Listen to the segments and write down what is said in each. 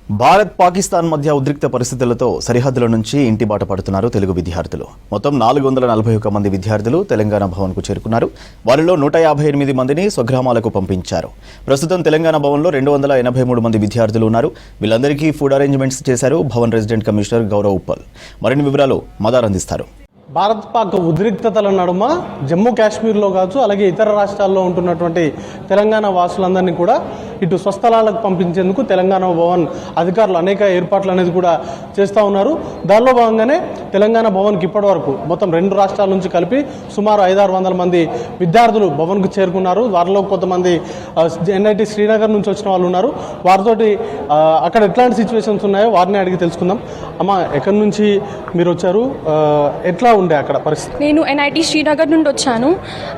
భారత్ పాకిస్తాన్ మధ్య ఉద్రిక్త పరిస్థితులతో సరిహద్దుల నుంచి ఇంటి బాట పడుతున్నారు తెలుగు విద్యార్థులు. మొత్తం 441 మంది విద్యార్థులు తెలంగాణ భవన్కు చేరుకున్నారు. వారిలో 158 మందిని స్వగ్రామాలకు పంపించారు. ప్రస్తుతం తెలంగాణ భవన్లో 283 మంది విద్యార్థులు ఉన్నారు. వీళ్ళందరికీ ఫుడ్ అరేంజ్మెంట్స్ చేశారు భవన్ రెసిడెంట్ కమిషనర్ గౌరవ్ ఉప్పల్. మరిన్ని వివరాలు మదార్ అందిస్తారు. భారత్ పాక్ ఉద్రిక్తతల నడుమ జమ్మూ కాశ్మీర్లో కావచ్చు, అలాగే ఇతర రాష్ట్రాల్లో ఉంటున్నటువంటి తెలంగాణ వాసులందరినీ కూడా ఇటు స్వస్థలాలకు పంపించేందుకు తెలంగాణ భవన్ అధికారులు అనేక ఏర్పాట్లు అనేది కూడా చేస్తూ ఉన్నారు. దానిలో భాగంగానే తెలంగాణ భవన్కి ఇప్పటి వరకు మొత్తం 2 రాష్ట్రాల నుంచి కలిపి సుమారు 500-600 మంది విద్యార్థులు భవన్కు చేరుకున్నారు. వారిలో కొంతమంది ఎన్ఐటి శ్రీనగర్ నుంచి వచ్చిన వాళ్ళు ఉన్నారు. వారితోటి అక్కడ ఎట్లాంటి సిచ్యువేషన్స్ ఉన్నాయో వారిని అడిగి తెలుసుకుందాం. అమ్మ, ఎక్కడి నుంచి మీరు వచ్చారు, ఎట్లా ఉండే అక్కడ పరిస్థితి? నేను ఎన్ఐటి శ్రీనగర్ నుండి వచ్చాను.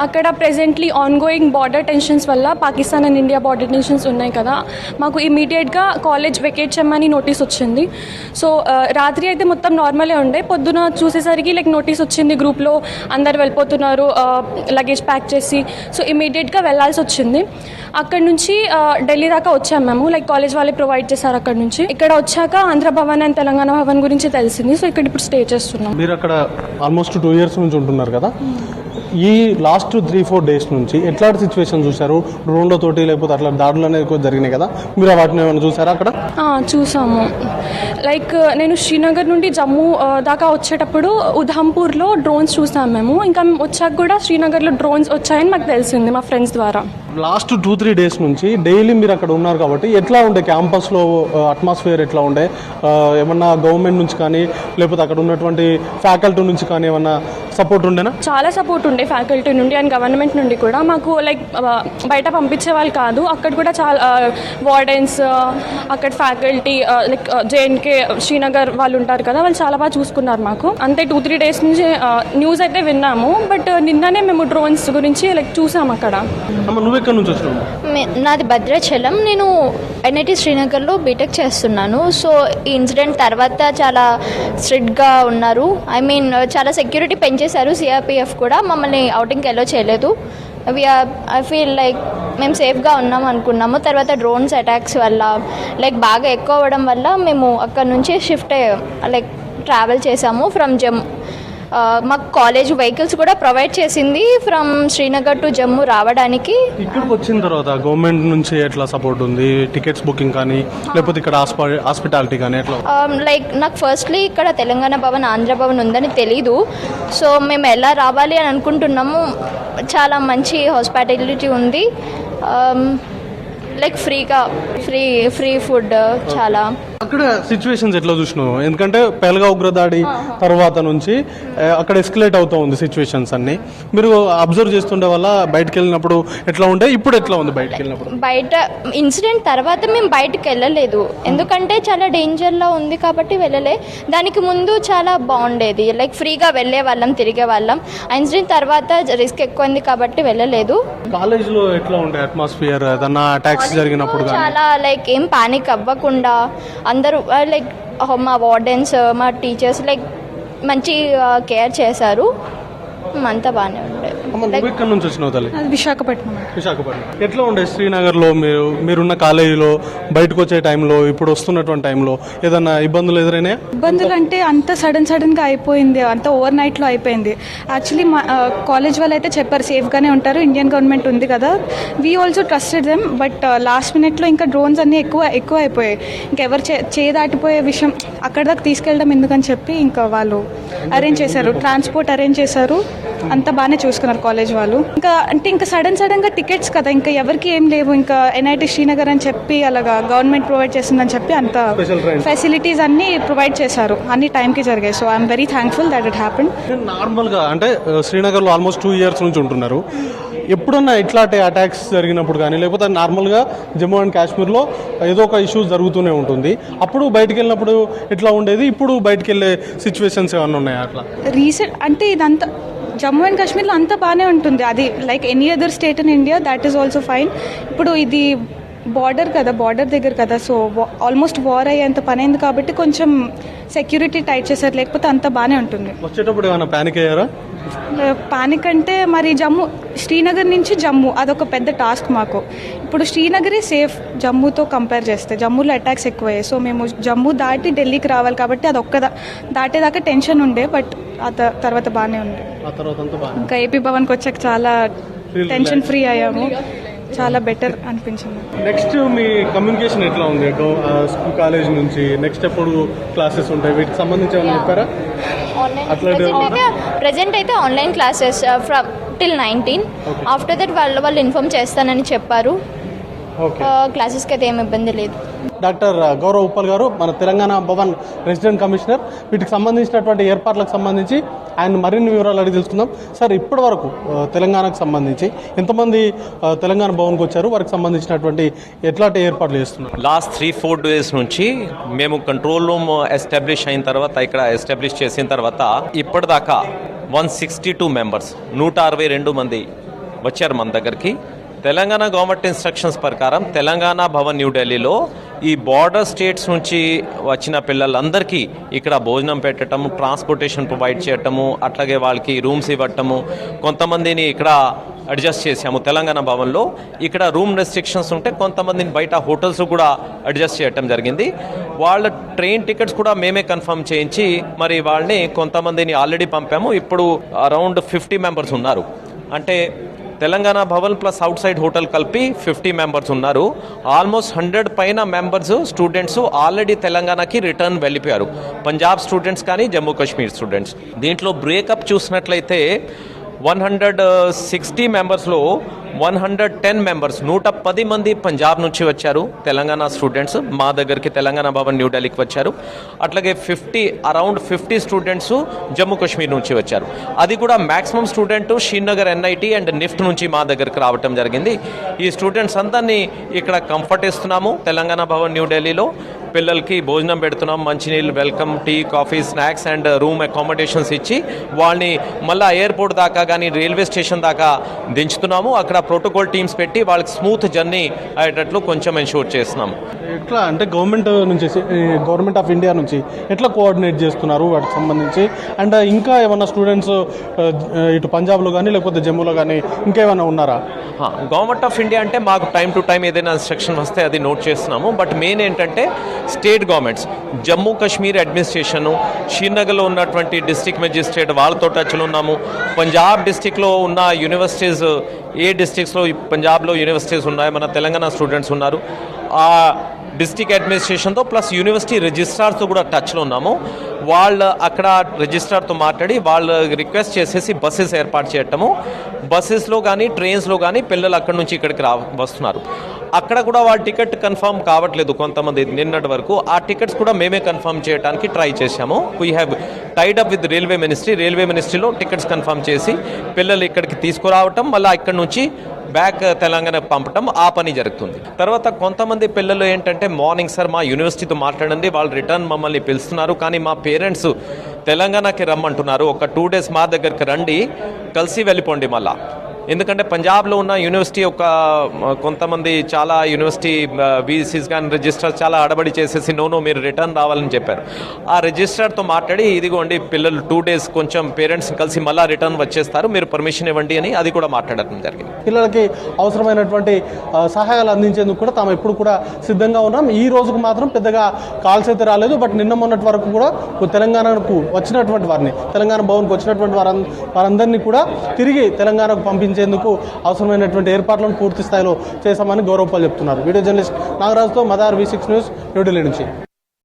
అక్కడ ప్రెజెంట్లీ ఆన్గోయింగ్ బార్డర్ టెన్షన్స్ వల్ల, Pakistan and India border tensions ఉన్నాయి కదా, మాకు ఇమీడియట్గా కాలేజ్ వెకేట్ చేయమని నోటీస్ వచ్చింది. సో రాత్రి అయితే మొత్తం నార్మలే ఉండే. పొద్దున చూసేసరికి నోటీస్ వచ్చింది గ్రూప్లో, అందరు వెళ్ళిపోతున్నారు లగేజ్ ప్యాక్ చేసి. సో ఇమీడియట్గా వెళ్ళాల్సి వచ్చింది. అక్కడ నుంచి ఢిల్లీ దాకా వచ్చాము మేము. కాలేజ్ వాళ్ళే ప్రొవైడ్ చేశారు. అక్కడ నుంచి ఇక్కడ వచ్చాక ఆంధ్ర భవన్ అండ్ తెలంగాణ భవన్ గురించి తెలిసింది. సో ఇక్కడ ఇప్పుడు స్టే చేస్తున్నాం. మీరు అక్కడ ఆల్మోస్ట్ 2 years నుంచి ఉంటున్నారు కదా, ఈ లాస్ట్ 3-4 days నుంచి ఎట్లాంటి సిచ్యువేషన్ చూసారు? డ్రోన్లతోటి లేకపోతే అట్లా దాడులు అనేది జరిగినాయి కదా, మీరు వాటిని ఏమైనా చూసారా అక్కడ? చూసాము. నేను శ్రీనగర్ నుండి జమ్మూ దాకా వచ్చేటప్పుడు ఉధంపూర్లో డ్రోన్స్ చూసాము మేము. ఇంకా వచ్చాక కూడా శ్రీనగర్లో డ్రోన్స్ వచ్చాయని మాకు తెలిసింది మా ఫ్రెండ్స్ ద్వారా. లాస్ట్ 2-3 days నుంచి డైలీ మీరు అక్కడ ఉన్నారు కాబట్టి ఎట్లా ఉండే క్యాంపస్లో అట్మాస్ఫియర్? ఎట్లా ఉండే? ఏమన్నా గవర్నమెంట్ నుంచి కానీ లేకపోతే అక్కడ ఉన్నటువంటి ఫ్యాకల్టీ నుంచి కానీ ఏమన్నా సపోర్ట్ ఉండేనా? చాలా సపోర్ట్ ఉండే ఫ్యాకల్టీ నుండి అండ్ గవర్నమెంట్ నుండి కూడా. మాకు బయట పంపించే వాళ్ళు కాదు, అక్కడ కూడా చాలా వార్డెన్స్, అక్కడ ఫ్యాకల్టీ జేఎన్కే శ్రీనగర్ వాళ్ళు ఉంటారు కదా, వాళ్ళు చాలా బాగా చూసుకున్నారు మాకు. అంతే 2-3 days నుంచి న్యూస్ అయితే విన్నాము, బట్ నిన్ననే మేము డ్రోన్స్ గురించి చూసాము అక్కడ. నాది భద్రాచలం. నేను ఎన్ఐటి శ్రీనగర్లో బీటెక్ చేస్తున్నాను. సో ఈ ఇన్సిడెంట్ తర్వాత చాలా స్ట్రిక్ట్గా ఉన్నారు. చాలా సెక్యూరిటీ పెంచేశారు. సిఆర్పిఎఫ్ కూడా మమ్మల్ని అవుటింగ్కి ఎలో చేయలేదు. ఐ ఫీల్ మేము సేఫ్గా ఉన్నాం అనుకున్నాము. తర్వాత డ్రోన్స్ అటాక్స్ వల్ల బాగా ఎక్కువ అవ్వడం వల్ల మేము అక్కడ నుంచి షిఫ్ట్ ట్రావెల్ చేసాము ఫ్రమ్ జమ్మూ. మాకు కాలేజ్ వెహికల్స్ కూడా ప్రొవైడ్ చేసింది ఫ్రమ్ శ్రీనగర్ టు జమ్మూ రావడానికి. ఇక్కడికి వచ్చిన తర్వాత గవర్నమెంట్ నుంచి ఎట్లా సపోర్ట్ ఉంది? టికెట్స్ బుకింగ్ కానీ లేకపోతే ఇక్కడ హాస్పిటాలిటీ కానీ ఎట్లా? నాకు ఫస్ట్లీ ఇక్కడ తెలంగాణ భవన్, ఆంధ్ర భవన్ ఉందని తెలీదు. సో మేము ఎలా రావాలి అని అనుకుంటున్నాము. చాలా మంచి హాస్పిటాలిటీ ఉంది. ఫ్రీగా ఫ్రీ ఫుడ్. చాలా అక్కడ సిచ్యువేషన్స్ ఎట్లా చూసినావు? ఎందుకంటే పెహల్గాం ఉగ్రదాడి తర్వాత నుంచి అక్కడ ఎస్కలేట్ అవుతూ ఉంది సిచ్యువేషన్స్ అన్ని. మీరు అబ్జర్వ్ చేస్తుండే వల్ల బయటకు వెళ్ళినప్పుడు ఎట్లా ఉండే, ఇప్పుడు ఎట్లా ఉంది బయటకు వెళ్ళినప్పుడు? బయట ఇన్సిడెంట్ తర్వాత మేము బయటకు వెళ్ళలేదు, ఎందుకంటే చాలా డేంజర్లో ఉంది కాబట్టి వెళ్ళలే. దానికి ముందు చాలా బాగుండేది, ఫ్రీగా వెళ్ళే వాళ్ళం, తిరిగే వాళ్ళం. ఇన్సిడెంట్ తర్వాత రిస్క్ ఎక్కువైంది కాబట్టి వెళ్ళలేదు. కాలేజ్లో ఎట్లా ఉండే అట్మాస్ఫియర్? ఏదన్నా అటాక్స్ జరిగినప్పుడు చాలా ఏం పానిక్ అవ్వకుండా అందరూ మా వార్డెన్స్, మా టీచర్స్ మంచి కేర్ చేశారు. అంతా బాగానే ఉండే. ఎక్కడి నుంచి వచ్చినావు తల్లి? విశాఖపట్నం. ఎట్లా ఉండే శ్రీనగర్లో మీరున్న కాలేజీలో బయటకు వచ్చే టైంలో, ఇప్పుడు వస్తున్నటువంటి టైంలో ఏదన్నా ఇబ్బందులు ఎదురైనాయా? ఇబ్బందులు అంటే అంత సడన్గా అయిపోయింది, అంత ఓవర్ నైట్లో అయిపోయింది. యాక్చువల్లీ మా కాలేజ్ వాళ్ళు అయితే చెప్పారు సేఫ్గానే ఉంటారు, ఇండియన్ గవర్నమెంట్ ఉంది కదా. We also trusted them. But last మినిట్లో ఇంకా డ్రోన్స్ అన్నీ ఎక్కువ అయిపోయాయి. ఇంకెవరు చేదాటిపోయే విషయం అక్కడ దాకా తీసుకెళ్ళడం ఎందుకని చెప్పి ఇంకా వాళ్ళు అరేంజ్ చేశారు, ట్రాన్స్పోర్ట్ అరేంజ్ చేశారు. అంతా బాగానే చూసుకున్నారు కాలేజ్ వాళ్ళు. ఇంకా సడన్గా టికెట్స్ కదా, ఇంకా ఎవరికి ఏం లేవు. ఇంకా ఎన్ఐటి శ్రీనగర్ అని చెప్పి అలాగా గవర్నమెంట్ ప్రొవైడ్ చేసిందని చెప్పి అంత ఫెసిలిటీస్ అన్నీ ప్రొవైడ్ చేశారు, అన్ని టైంకి జరిగాయి. So I'm very thankful that it happened. నార్మల్గా అంటే శ్రీనగర్లో ఆల్మోస్ట్ 2 years నుంచి ఉంటున్నారు. ఎప్పుడన్నా ఇట్లాంటి అటాక్స్ జరిగినప్పుడు కానీ లేకపోతే నార్మల్గా జమ్మూ అండ్ కాశ్మీర్లో ఏదో ఒక ఇష్యూ జరుగుతూనే ఉంటుంది, అప్పుడు బయటకు వెళ్ళినప్పుడు ఎట్లా ఉండేది? ఇప్పుడు బయటకు వెళ్ళే సిచ్యువేషన్స్ ఏమన్నా ఉన్నాయా అట్లా? రీసెంట్ అంటే ఇదంతా జమ్మూ అండ్ కాశ్మీర్లో అంతా బాగానే ఉంటుంది. అది any other state in India, that is also fine. ఇప్పుడు ఇది బార్డర్ కదా, బార్డర్ దగ్గర కదా, సో ఆల్మోస్ట్ వార్ అయ్యేంత పని అయింది కాబట్టి కొంచెం సెక్యూరిటీ టైట్ చేశారు, లేకపోతే అంత బాగానే ఉంటుంది. వచ్చేటప్పుడు ఏమైనా ప్యానిక్ అయ్యారా? పానిక్ అంటే మరి శ్రీనగర్ నుంచి జమ్మూ అదొక పెద్ద టాస్క్ మాకు. ఇప్పుడు శ్రీనగరే సేఫ్ జమ్మూతో కంపేర్ చేస్తే, జమ్మూలో అటాక్స్ ఎక్కువయ్యాయి. సో మేము జమ్మూ దాటి ఢిల్లీకి రావాలి కాబట్టి అది దాటేదాకా టెన్షన్ ఉండే, బట్ ఆ తర్వాత బాగానే ఉంది. ఆ తర్వాత అంతా బాగా ఇంకా ఏపీ భవన్కి వచ్చాక చాలా టెన్షన్ ఫ్రీ అయ్యాము, చాలా బెటర్ అనిపించింది. నెక్స్ట్ మీ కమ్యూనికేషన్ ఎట్లా ఉంది స్కూల్ కాలేజ్ నుంచి? నెక్స్ట్ ఎప్పుడు క్లాసెస్ ఉంటాయి, వీటికి సంబంధించి ఏమైనా చెప్పారా? ప్రెజెంట్ అయితే online classes from till 19. After that వాళ్ళు ఇన్ఫార్మ్ చేస్తానని చెప్పారు. క్లాసెస్కి అయితే ఏమి ఇబ్బంది లేదు. డాక్టర్ గౌరవ్ ఉప్పల్ గారు, మన తెలంగాణ భవన్ రెసిడెంట్ కమిషనర్, వీటికి సంబంధించినటువంటి ఏర్పాట్లకు సంబంధించి ఆయన మరిన్ని వివరాలు అడిగి తెలుసుకుందాం. సార్, ఇప్పటి వరకు తెలంగాణకు సంబంధించి ఎంతమంది తెలంగాణ భవన్కి వచ్చారు, వారికి సంబంధించినటువంటి ఎట్లాంటి ఏర్పాట్లు చేస్తున్నారు? లాస్ట్ 3-4 డేస్ నుంచి మేము కంట్రోల్ రూమ్ ఎస్టాబ్లిష్ అయిన తర్వాత, ఇక్కడ ఎస్టాబ్లిష్ చేసిన తర్వాత ఇప్పటిదాకా 162 మెంబర్స్, 162 మంది వచ్చారు మన దగ్గరికి. తెలంగాణ గవర్నమెంట్ ఇన్స్ట్రక్షన్స్ ప్రకారం తెలంగాణ భవన్ న్యూఢిల్లీలో ఈ బార్డర్ స్టేట్స్ నుంచి వచ్చిన పిల్లలందరికీ ఇక్కడ భోజనం పెట్టడము, ట్రాన్స్పోర్టేషన్ ప్రొవైడ్ చేయటము, అట్లాగే వాళ్ళకి రూమ్స్ ఇవ్వటము, కొంతమందిని ఇక్కడ అడ్జస్ట్ చేసాము తెలంగాణ భవన్లో. ఇక్కడ రూమ్ రెస్ట్రిక్షన్స్ ఉంటే కొంతమందిని బయట హోటల్స్ కూడా అడ్జస్ట్ చేయటం జరిగింది. వాళ్ళ ట్రైన్ టికెట్స్ కూడా మేమే కన్ఫర్మ్ చేయించి మరి వాళ్ళని కొంతమందిని ఆల్రెడీ పంపాము. ఇప్పుడు అరౌండ్ 50 మెంబర్స్ ఉన్నారు. అంటే Telangana Bhavan plus out side hotel కలిపి 50 మెంబర్స్ ఉన్నారు. ఆల్మోస్ట్ 100 పైన మెంబర్స్ స్టూడెంట్స్ ఆల్రెడీ తెలంగాణకి రిటర్న్ వెళ్ళిపోయారు, పంజాబ్ స్టూడెంట్స్ కానీ జమ్మూ కాశ్మీర్ స్టూడెంట్స్. దీంట్లో బ్రేకప్ చూసినట్లయితే 160 మెంబర్స్లో 110 మెంబర్స్, 110 మంది పంజాబ్ నుంచి వచ్చారు తెలంగాణ స్టూడెంట్స్ మా దగ్గరికి, తెలంగాణ భవన్ న్యూఢిల్లీకి వచ్చారు. అట్లాగే అరౌండ్ 50 స్టూడెంట్స్ జమ్మూ కాశ్మీర్ నుంచి వచ్చారు. అది కూడా maximum student Srinagar NIT and NIFT నుంచి మా దగ్గరికి రావటం జరిగింది. ఈ స్టూడెంట్స్ అందరినీ ఇక్కడ కంఫర్ట్ ఇస్తున్నాము. తెలంగాణ భవన్ న్యూఢిల్లీలో పిల్లలకి భోజనం పెడుతున్నాం, మంచినీళ్ళు, welcome tea, coffee, snacks and room accommodations ఇచ్చి వాళ్ళని మళ్ళీ ఎయిర్పోర్ట్ దాకా కానీ రైల్వే స్టేషన్ దాకా దించుతున్నాము. అక్కడ ప్రోటోకాల్ టీమ్స్ పెట్టి వాళ్ళకి స్మూత్ జర్నీ అయ్యేటట్లు కొంచెం ఎన్షూర్ చేస్తున్నాము. ఎట్లా అంటే గవర్నమెంట్ ఆఫ్ ఇండియా నుంచి ఎట్లా కోఆర్డినేట్ చేస్తున్నారు వాటికి సంబంధించి? అండ్ ఇంకా ఏమన్నా స్టూడెంట్స్ ఇటు పంజాబ్లో కానీ లేకపోతే జమ్మూలో కానీ ఇంకా ఏమైనా ఉన్నారా? గవర్నమెంట్ ఆఫ్ ఇండియా అంటే మాకు టైం టు టైం ఏదైనా ఇన్స్ట్రక్షన్ వస్తే అది నోట్ చేస్తున్నాము. బట్ మెయిన్ ఏంటంటే state governments, Jammu Kashmir administration, శ్రీనగర్లో ఉన్నటువంటి డిస్ట్రిక్ట్ మెజిస్ట్రేట్ వాళ్ళతో టచ్లో ఉన్నాము. పంజాబ్ డిస్ట్రిక్ట్లో ఉన్న యూనివర్సిటీస్, ఏ డిస్ట్రిక్ట్స్లో పంజాబ్లో యూనివర్సిటీస్ ఉన్నాయి, మన తెలంగాణ స్టూడెంట్స్ ఉన్నారు, ఆ డిస్ట్రిక్ట్ అడ్మినిస్ట్రేషన్తో ప్లస్ యూనివర్సిటీ రిజిస్ట్రార్తో కూడా టచ్లో ఉన్నాము. వాళ్ళు అక్కడ రిజిస్ట్రార్తో మాట్లాడి వాళ్ళు రిక్వెస్ట్ చేసేసి బస్సెస్ ఏర్పాటు చేయటము. బస్సెస్లో కానీ ట్రైన్స్లో కానీ పిల్లలు అక్కడి నుంచి ఇక్కడికి వస్తున్నారు. అక్కడ కూడా వాళ్ళ టికెట్ కన్ఫర్మ్ కావట్లేదు కొంతమంది నిన్నటి వరకు. ఆ టికెట్స్ కూడా మేమే కన్ఫర్మ్ చేయడానికి ట్రై చేశాము. We have tied up with railway మినిస్ట్రీలో టికెట్స్ కన్ఫర్మ్ చేసి పిల్లలు ఇక్కడికి తీసుకురావటం, మళ్ళీ ఇక్కడి నుంచి బ్యాక్ తెలంగాణకు పంపటం, ఆ పని జరుగుతుంది. తర్వాత కొంతమంది పిల్లలు ఏంటంటే మార్నింగ్ సార్ మా యూనివర్సిటీతో మాట్లాడండి, వాళ్ళు రిటర్న్ మమ్మల్ని పిలుస్తున్నారు, కానీ మా పేరెంట్స్ తెలంగాణకి రమ్మంటున్నారు, ఒక 2 days మా దగ్గరికి రండి, కలిసి వెళ్ళిపోండి మళ్ళా. ఎందుకంటే పంజాబ్లో ఉన్న యూనివర్సిటీ కొంతమంది చాలా యూనివర్సిటీ వీసీస్ కానీ రిజిస్ట్రార్ చాలా అడబడి చేసేసి నో మీరు రిటర్న్ రావాలని చెప్పారు. ఆ రిజిస్ట్రార్తో మాట్లాడి ఇదిగోండి పిల్లలు 2 days కొంచెం పేరెంట్స్ కలిసి మళ్ళీ రిటర్న్ వచ్చేస్తారు, మీరు పర్మిషన్ ఇవ్వండి అని అది కూడా మాట్లాడటం జరిగింది. పిల్లలకి అవసరమైనటువంటి సహాయాలు అందించేందుకు కూడా తాము ఎప్పుడు కూడా సిద్ధంగా ఉన్నాం. ఈ రోజుకు మాత్రం పెద్దగా కాల్స్ అయితే రాలేదు. బట్ నిన్న మొన్నటి వరకు కూడా తెలంగాణకు వచ్చినటువంటి వారిని, తెలంగాణ భవన్కి వచ్చినటువంటి వారందరినీ కూడా తిరిగి తెలంగాణకు పంపించేందుకు అవసరమైనటువంటి ఏర్పాట్లను పూర్తి స్థాయిలో చేశామని గౌరవ్ ఉప్పల్ చెప్తున్నారు. Video journalist నాగరాజుతో Madar V6 news, New Delhi నుంచి.